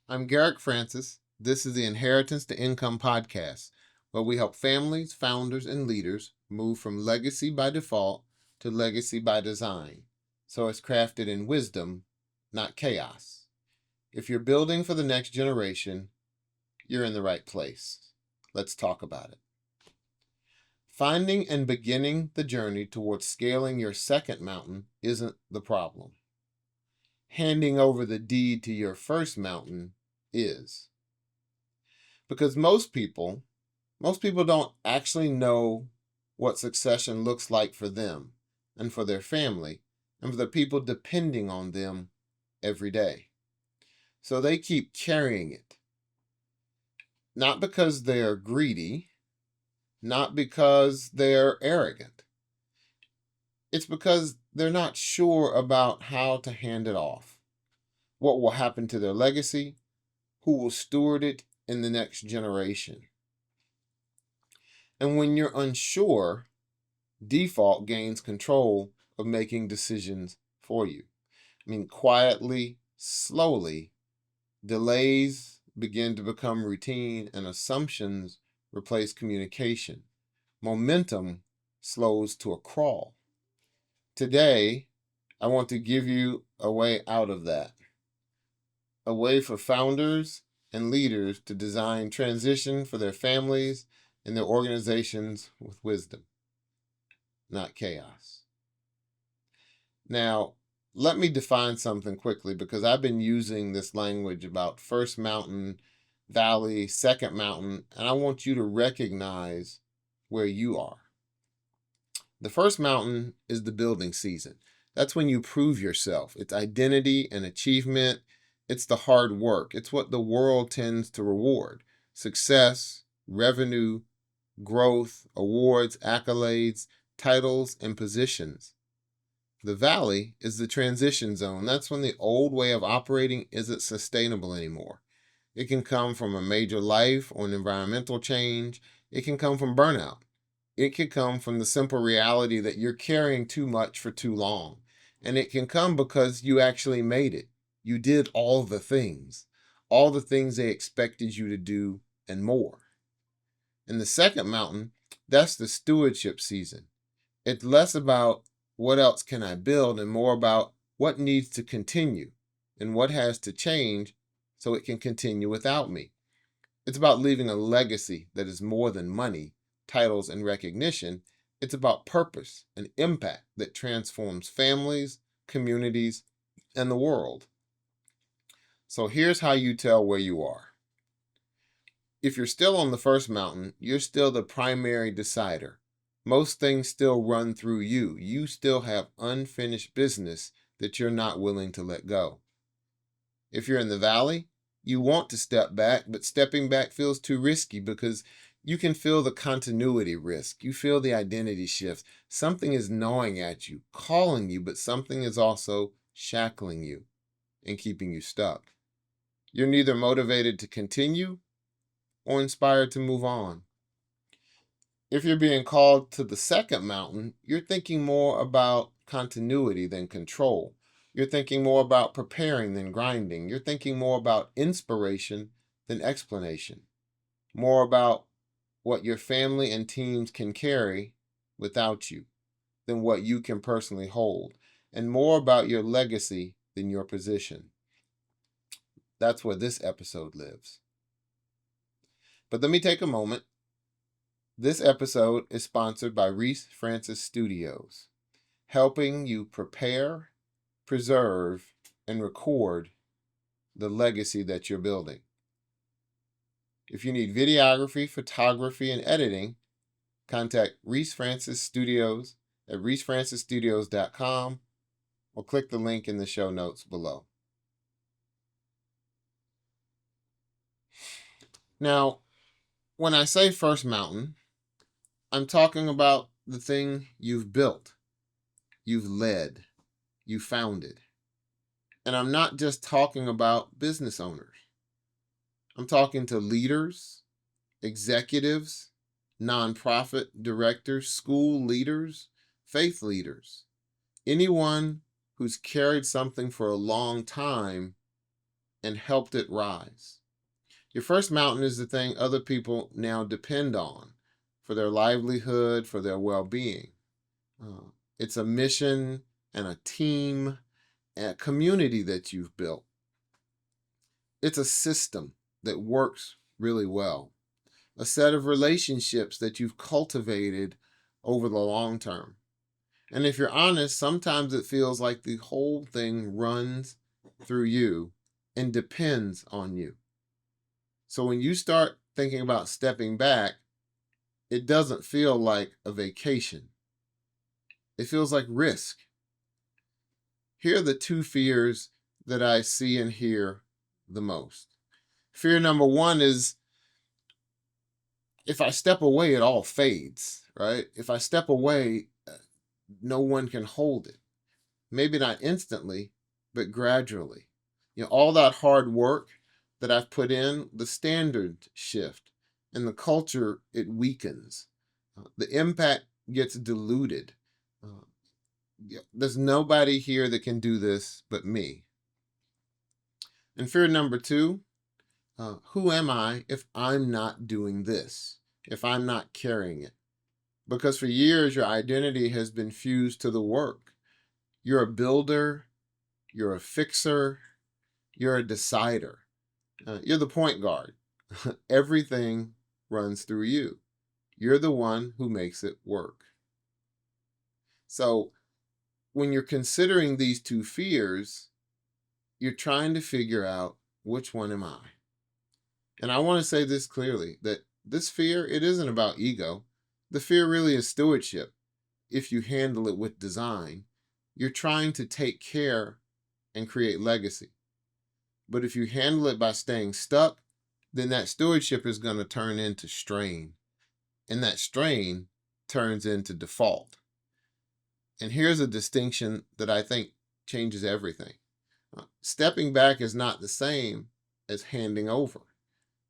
I'm Garrick Francis. This is the Inheritance to Income podcast, where we help families, founders, and leaders move from legacy by default to legacy by design. So it's crafted in wisdom, not chaos. If you're building for the next generation, you're in the right place. Let's talk about it. Finding and beginning the journey towards scaling your second mountain isn't the problem. Handing over the deed to your first mountain is. Because most people don't actually know what succession looks like for them and for their family and for the people depending on them every day. So they keep carrying it. Not because they're greedy, not because they're arrogant. It's because they're not sure about how to hand it off, what will happen to their legacy, who will steward it in the next generation. And when you're unsure, default gains control of making decisions for you. Quietly, slowly, delays begin to become routine and assumptions replace communication. Momentum slows to a crawl. Today, I want to give you a way out of that. A way for founders and leaders to design transition for their families and their organizations with wisdom, not chaos. Now, let me define something quickly because I've been using this language about first mountain, valley, second mountain, and I want you to recognize where you are. The first mountain is the building season. That's when you prove yourself. It's identity and achievement. It's the hard work. It's what the world tends to reward. Success, revenue, growth, awards, accolades, titles, and positions. The valley is the transition zone. That's when the old way of operating isn't sustainable anymore. It can come from a major life or an environmental change. It can come from burnout. It can come from the simple reality that you're carrying too much for too long. And it can come because you actually made it. You did all the things they expected you to do and more. In the second mountain, that's the stewardship season. It's less about what else can I build and more about what needs to continue and what has to change so it can continue without me. It's about leaving a legacy that is more than money, titles, and recognition. It's about purpose and impact that transforms families, communities, and the world. So here's how you tell where you are. If you're still on the first mountain, you're still the primary decider. Most things still run through you. You still have unfinished business that you're not willing to let go. If you're in the valley, you want to step back, but stepping back feels too risky because you can feel the continuity risk. You feel the identity shift. Something is gnawing at you, calling you, but something is also shackling you and keeping you stuck. You're neither motivated to continue or inspired to move on. If you're being called to the second mountain, you're thinking more about continuity than control. You're thinking more about preparing than grinding. You're thinking more about inspiration than explanation. More about what your family and teams can carry without you than what you can personally hold. And more about your legacy than your position. That's where this episode lives. But let me take a moment. This episode is sponsored by Reese Francis Studios, helping you prepare, preserve, and record the legacy that you're building. If you need videography, photography, and editing, contact Reese Francis Studios at reesefrancisstudios.com or click the link in the show notes below. Now, when I say first mountain, I'm talking about the thing you've built, you've led, you founded. And I'm not just talking about business owners. I'm talking to leaders, executives, nonprofit directors, school leaders, faith leaders, anyone who's carried something for a long time and helped it rise. Your first mountain is the thing other people now depend on for their livelihood, for their well-being. It's a mission and a team and a community that you've built. It's a system that works really well, a set of relationships that you've cultivated over the long term. And if you're honest, sometimes it feels like the whole thing runs through you and depends on you. So when you start thinking about stepping back, it doesn't feel like a vacation. It feels like risk. Here are the two fears that I see and hear the most. Fear number one is, if I step away, it all fades, right? If I step away, no one can hold it. Maybe not instantly, but gradually. All that hard work that I've put in, the standards shift and the culture, it weakens. The impact gets diluted. There's nobody here that can do this but me. And fear number two, who am I if I'm not doing this, if I'm not carrying it? Because for years, your identity has been fused to the work. You're a builder, you're a fixer, you're a decider. You're the point guard. Everything runs through you. You're the one who makes it work. So when you're considering these two fears, you're trying to figure out, which one am I? And I want to say this clearly, that this fear, it isn't about ego. The fear really is stewardship. If you handle it with design, you're trying to take care and create legacy. But if you handle it by staying stuck, then that stewardship is going to turn into strain. And that strain turns into default. And here's a distinction that I think changes everything. Stepping back is not the same as handing over.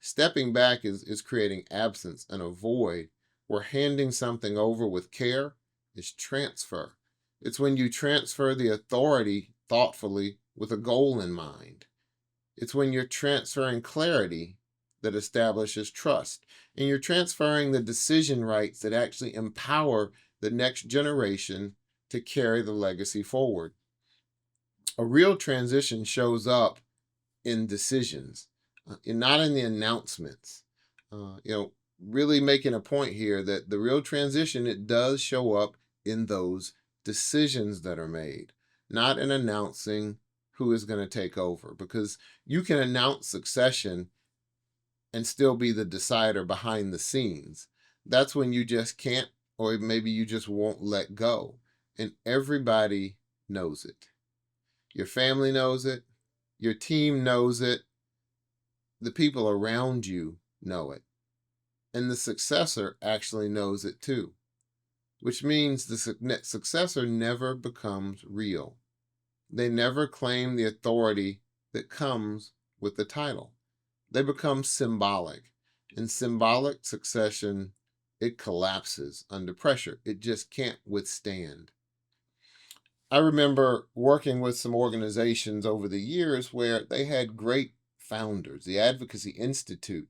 Stepping back is creating absence and a void, where handing something over with care is transfer. It's when you transfer the authority thoughtfully with a goal in mind. It's when you're transferring clarity that establishes trust. And you're transferring the decision rights that actually empower the next generation to carry the legacy forward. A real transition shows up in decisions, and not in the announcements. Really making a point here that the real transition, it does show up in those decisions that are made, not in announcing who is going to take over. Because you can announce succession and still be the decider behind the scenes. That's when you just can't, or maybe you just won't let go. And everybody knows it. Your family knows it. Your team knows it. The people around you know it. And the successor actually knows it too, which means the successor never becomes real. They never claim the authority that comes with the title. They become symbolic. And symbolic succession, it collapses under pressure. It just can't withstand. I remember working with some organizations over the years where they had great founders, the Advocacy Institute,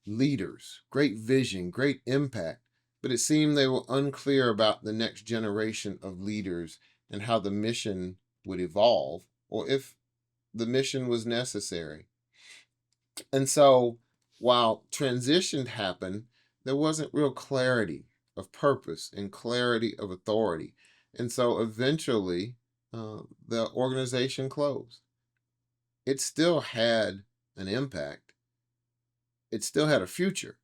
leaders, great vision, great impact, but it seemed they were unclear about the next generation of leaders and how the mission would evolve, or if the mission was necessary. And so while transition happened, there wasn't real clarity of purpose and clarity of authority. And so eventually, the organization closed. It still had an impact. It still had a future,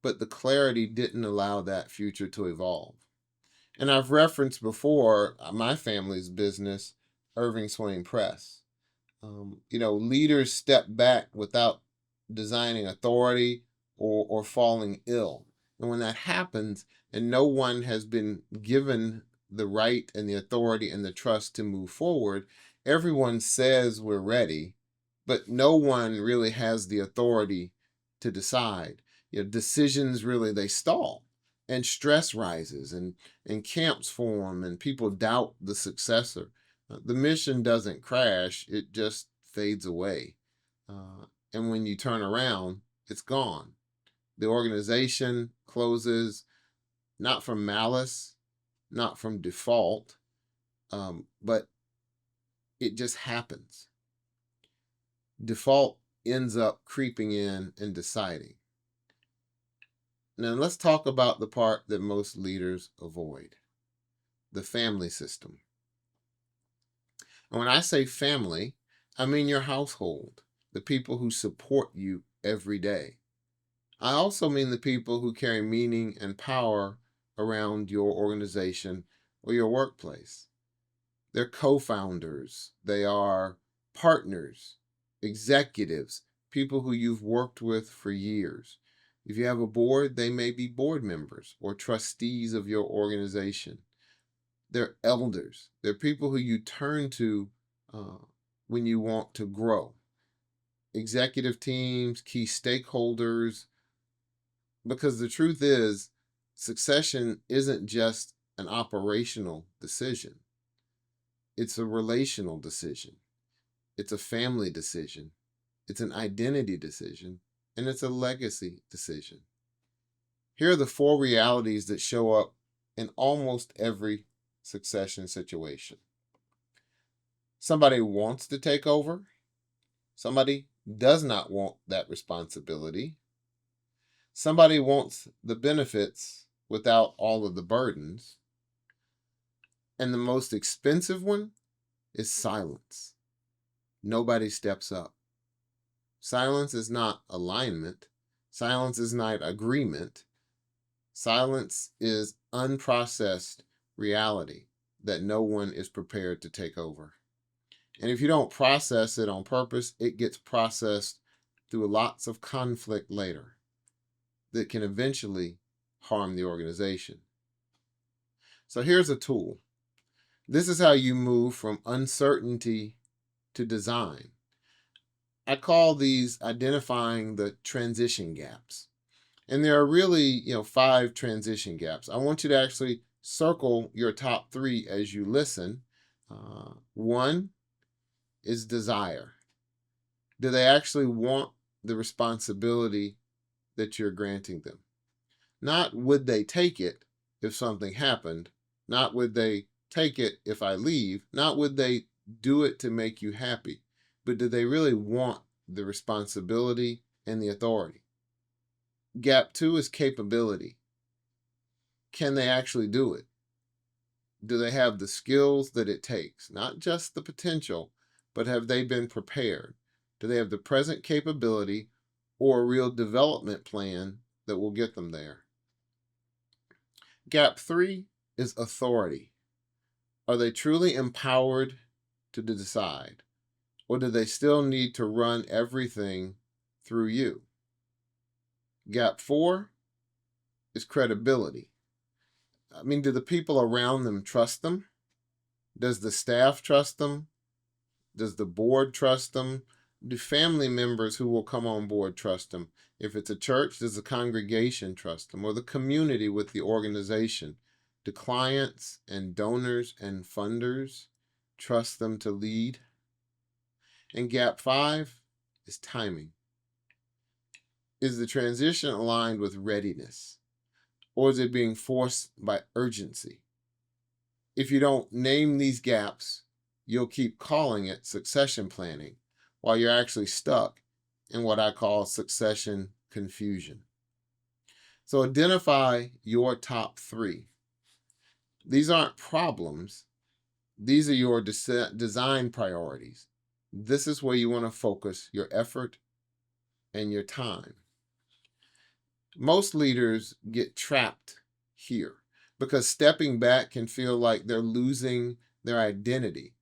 but the clarity didn't allow that future to evolve. And I've referenced before my family's business, Irving Swain Press. Leaders step back without designing authority or falling ill. And when that happens and no one has been given the right and the authority and the trust to move forward, everyone says we're ready, but no one really has the authority to decide. Decisions really, they stall, and stress rises, and camps form, and people doubt the successor. The mission doesn't crash, it just fades away. and when you turn around, it's gone. The organization closes, not from malice, not from default, but it just happens. Default ends up creeping in and deciding. Now, let's talk about the part that most leaders avoid, the family system. And when I say family, I mean your household, the people who support you every day. I also mean the people who carry meaning and power around your organization or your workplace. They're co-founders, they are partners, executives, people who you've worked with for years. If you have a board, they may be board members or trustees of your organization. They're elders. They're people who you turn to when you want to grow. Executive teams, key stakeholders, because the truth is, succession isn't just an operational decision. It's a relational decision. It's a family decision. It's an identity decision. And it's a legacy decision. Here are the 4 realities that show up in almost every succession situation. Somebody wants to take over. Somebody does not want that responsibility. Somebody wants the benefits without all of the burdens. And the most expensive one is silence. Nobody steps up. Silence is not alignment. Silence is not agreement. Silence is unprocessed reality that no one is prepared to take over. And if you don't process it on purpose, it gets processed through lots of conflict later that can eventually harm the organization. So here's a tool. This is how you move from uncertainty to design. I call these identifying the transition gaps. And there are really, 5 transition gaps. I want you to actually circle your top 3 as you listen. 1 is desire. Do they actually want the responsibility that you're granting them? Not would they take it if something happened, not would they take it if I leave, not would they do it to make you happy, but do they really want the responsibility and the authority? Gap 2 is capability. Can they actually do it? Do they have the skills that it takes? Not just the potential, but have they been prepared? Do they have the present capability or a real development plan that will get them there? Gap 3 is authority. Are they truly empowered to decide? Or do they still need to run everything through you? Gap 4 is credibility. Do the people around them trust them? Does the staff trust them? Does the board trust them? Do family members who will come on board trust them? If it's a church, does the congregation trust them? Or the community with the organization? Do clients and donors and funders trust them to lead? And gap 5 is timing. Is the transition aligned with readiness? Or is it being forced by urgency? If you don't name these gaps, you'll keep calling it succession planning while you're actually stuck in what I call succession confusion. So identify your top 3. These aren't problems. These are your design priorities. This is where you want to focus your effort and your time. Most leaders get trapped here because stepping back can feel like they're losing their identity.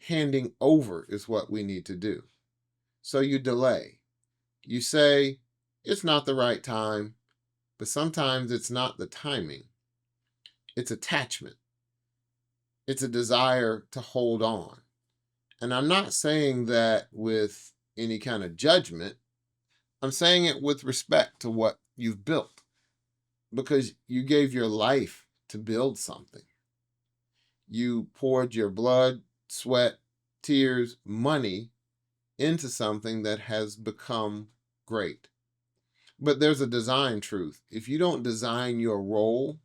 Handing over is what we need to do. So you delay. You say, it's not the right time, but sometimes it's not the timing. It's attachment. It's a desire to hold on. And I'm not saying that with any kind of judgment. I'm saying it with respect to what you've built, because you gave your life to build something. You poured your blood, sweat, tears, money into something that has become great. But there's a design truth. If you don't design your role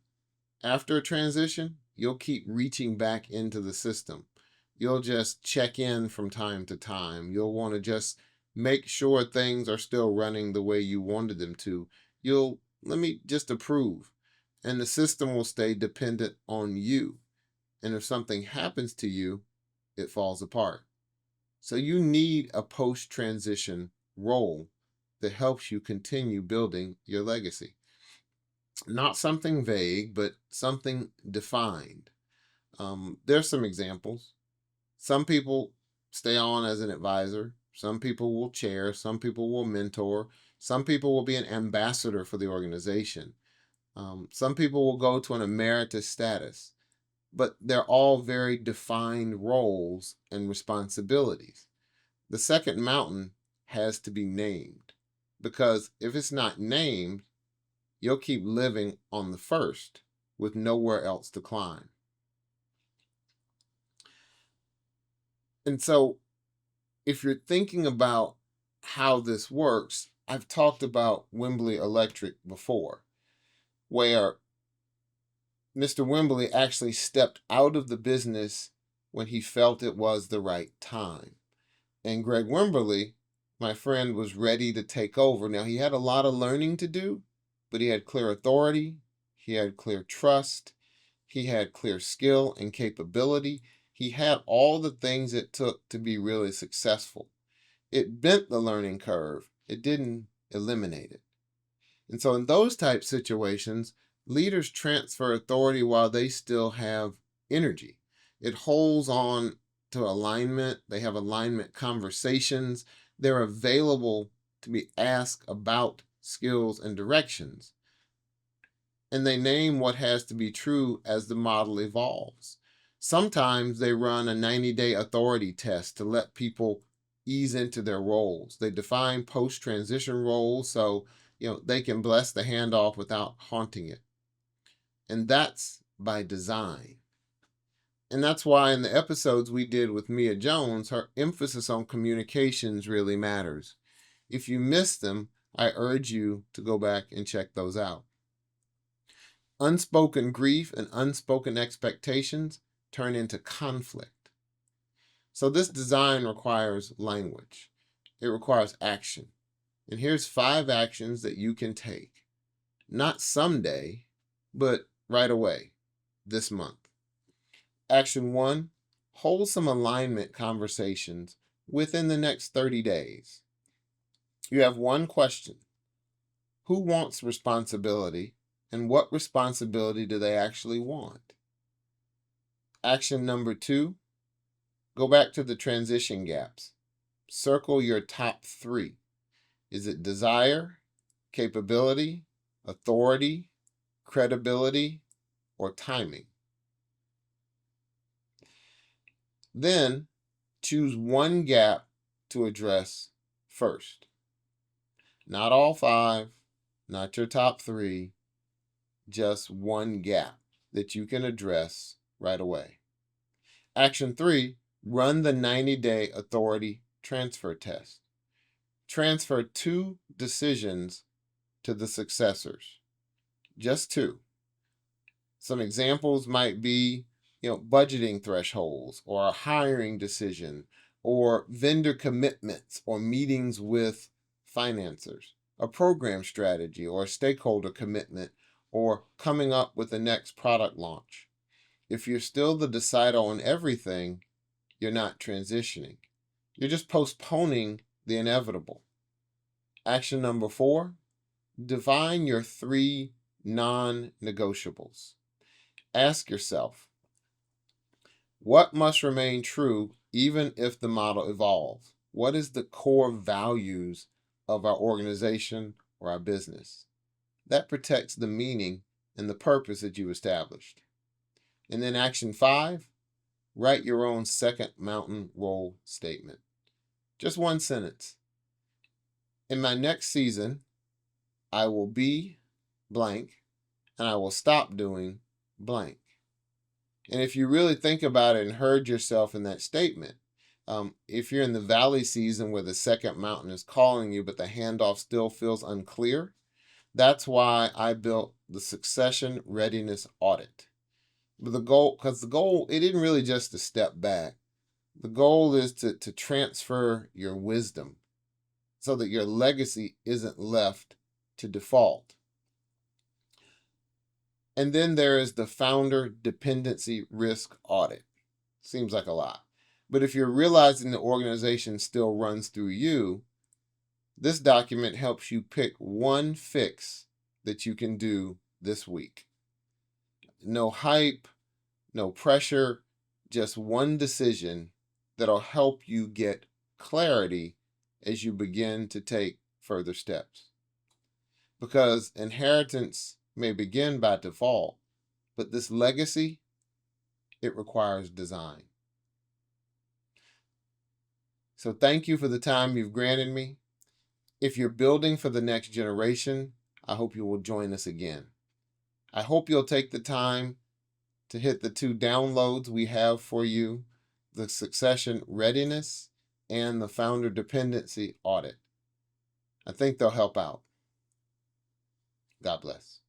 after a transition, you'll keep reaching back into the system. You'll just check in from time to time. You'll want to just make sure things are still running the way you wanted them to. Let me just approve. And the system will stay dependent on you. And if something happens to you, it falls apart. So you need a post-transition role that helps you continue building your legacy. Not something vague, but something defined. There's some examples. Some people stay on as an advisor. Some people will chair. Some people will mentor. Some people will be an ambassador for the organization. Some people will go to an emeritus status. But they're all very defined roles and responsibilities. The second mountain has to be named, because if it's not named, you'll keep living on the first with nowhere else to climb. And so if you're thinking about how this works, I've talked about Wembley Electric before, where Mr. Wembley actually stepped out of the business when he felt it was the right time. And Greg Wembley, my friend, was ready to take over. Now, he had a lot of learning to do, but he had clear authority, he had clear trust, he had clear skill and capability. He had all the things it took to be really successful. It bent the learning curve. It didn't eliminate it. And so in those type situations, leaders transfer authority while they still have energy. It holds on to alignment. They have alignment conversations. They're available to be asked about skills and directions. And they name what has to be true as the model evolves. Sometimes they run a 90-day authority test to let people ease into their roles. They define post-transition roles so they can bless the handoff without haunting it. And that's by design. And that's why in the episodes we did with Mia Jones, her emphasis on communications really matters. If you missed them, I urge you to go back and check those out. Unspoken grief and unspoken expectations turn into conflict. So this design requires language. It requires action. And here's 5 actions that you can take. Not someday, but right away, this month. Action 1, hold some alignment conversations within the next 30 days. You have one question. Who wants responsibility, and what responsibility do they actually want? Action number 2, go back to the transition gaps. Circle your top 3. Is it desire, capability, authority, credibility, or timing? Then choose one gap to address first. Not all 5, not your top 3, just one gap that you can address right away. Action 3, run the 90-day authority transfer test. Transfer 2 decisions to the successors. Just 2. Some examples might be, budgeting thresholds, or a hiring decision, or vendor commitments, or meetings with financiers, a program strategy, or a stakeholder commitment, or coming up with the next product launch. If you're still the decider on everything, you're not transitioning. You're just postponing the inevitable. Action number 4, define your 3 non-negotiables. Ask yourself, what must remain true even if the model evolves? What is the core values of our organization or our business? That protects the meaning and the purpose that you established. And then action 5, write your own second mountain role statement. Just one sentence. In my next season, I will be blank, and I will stop doing blank. And if you really think about it and heard yourself in that statement, If you're in the valley season where the second mountain is calling you, but the handoff still feels unclear, that's why I built the succession readiness audit. But the goal, it isn't really just to step back. The goal is to transfer your wisdom so that your legacy isn't left to default. And then there is the founder dependency risk audit. Seems like a lot. But if you're realizing the organization still runs through you, this document helps you pick one fix that you can do this week. No hype, no pressure, just one decision that'll help you get clarity as you begin to take further steps. Because inheritance may begin by default, but this legacy, it requires design. So thank you for the time you've granted me. If you're building for the next generation, I hope you will join us again. I hope you'll take the time to hit the 2 downloads we have for you, the succession readiness and the founder dependency audit. I think they'll help out. God bless.